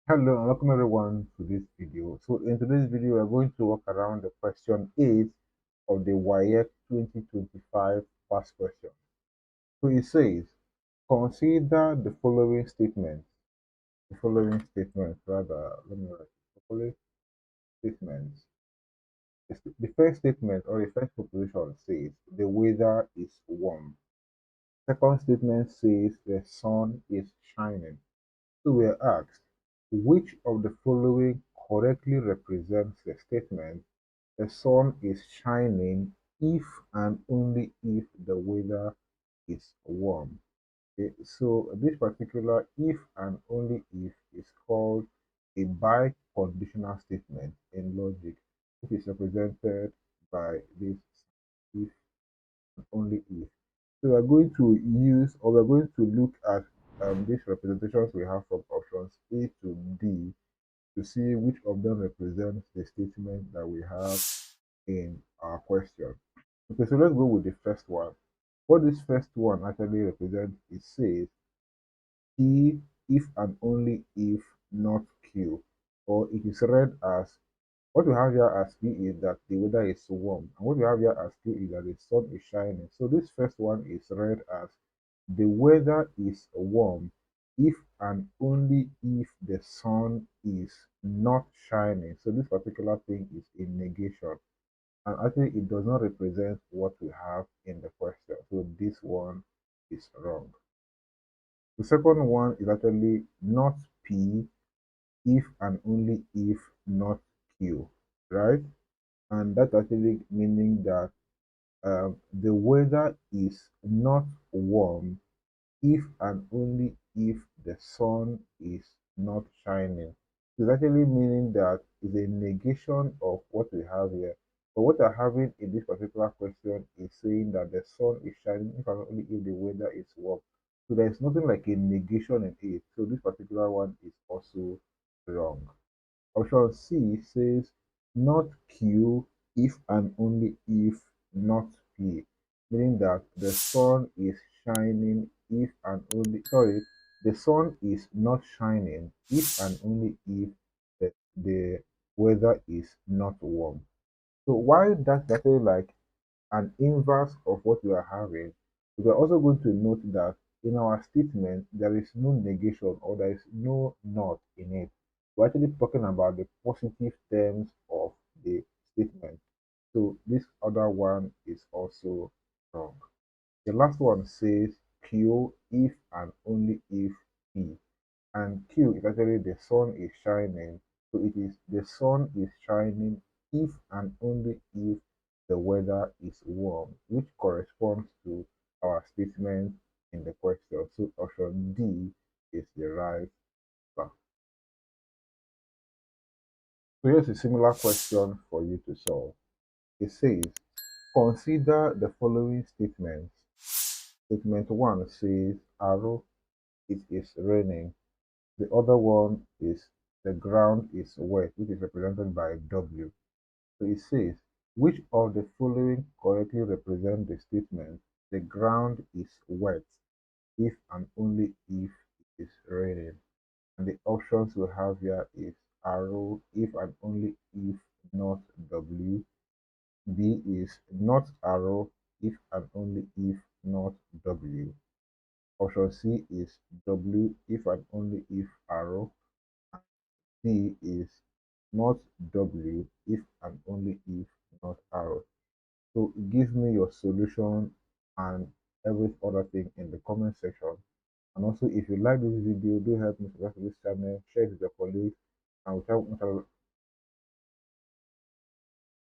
Hello and welcome everyone to this video. So in today's video, we're going to walk around the question 8 of the WAEC 2025 past question. So it says, consider the following statements. The following statements, rather, let me write the following statements. The first statement or the first proposition says the weather is warm. Second statement says the sun is shining. So we are asked, which of the following correctly represents the statement the sun is shining if and only if the weather is warm? Okay, so this particular if and only if is called a biconditional statement in logic, which is represented by this if and only if. So we're going to use or we're going to look at these representations we have from options A to D to see which of them represents the statement that we have in our question. Okay, so let's go with the first one. What this first one actually represents, it says P if and only if not Q, or it is read as what we have here as P is that the weather is warm, and what we have here as Q is that the sun is shining. So this first one is read as the weather is warm if and only if the sun is not shining. So this particular thing is a negation. And actually, it does not represent what we have in the question. So this one is wrong. The second one is actually not P if and only if not Q, right? And that's actually meaning that the weather is not warm if and only if the sun is not shining. It's actually meaning that it's a negation of what we have here. But what we're having in this particular question is saying that the sun is shining if and only if the weather is warm. So there's nothing like a negation in it. So this particular one is also wrong. Option C says not Q if and only if not P, meaning that the sun is shining if and only, sorry, the sun is not shining if and only if the weather is not warm. So while that's actually like an inverse of what we are having, we are also going to note that in our statement, there is no negation or there is no not in it. We're actually talking about the positive terms of the statement. So this other one is also wrong. The last one says Q if and only if P. And Q is actually the sun is shining. So it is the sun is shining if and only if the weather is warm, which corresponds to our statement in the question. So option D is the right answer. So here's a similar question for you to solve. It says, consider the following statements. Statement 1 says, arrow, it is raining. The other one is the ground is wet, which is represented by W. So it says, which of the following correctly represent the statement, the ground is wet if and only if it is raining? And the options we have here is arrow, if and only if not W. B is not arrow, if and only if not W. Option C is W, if and only if arrow. D is not W if and only if not arrow. So give me your solution and every other thing in the comment section. And also, if you like this video, do help me subscribe to this channel, share it with your colleagues, and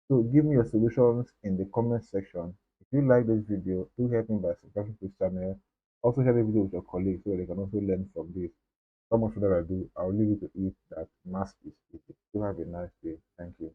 so give me your solutions in the comment section. If you like this video, do help me by subscribing to this channel. Also share the video with your colleagues so they can also learn from this. So much that I do, I'll leave you to eat that mask is eating. Do have a nice day. Thank you.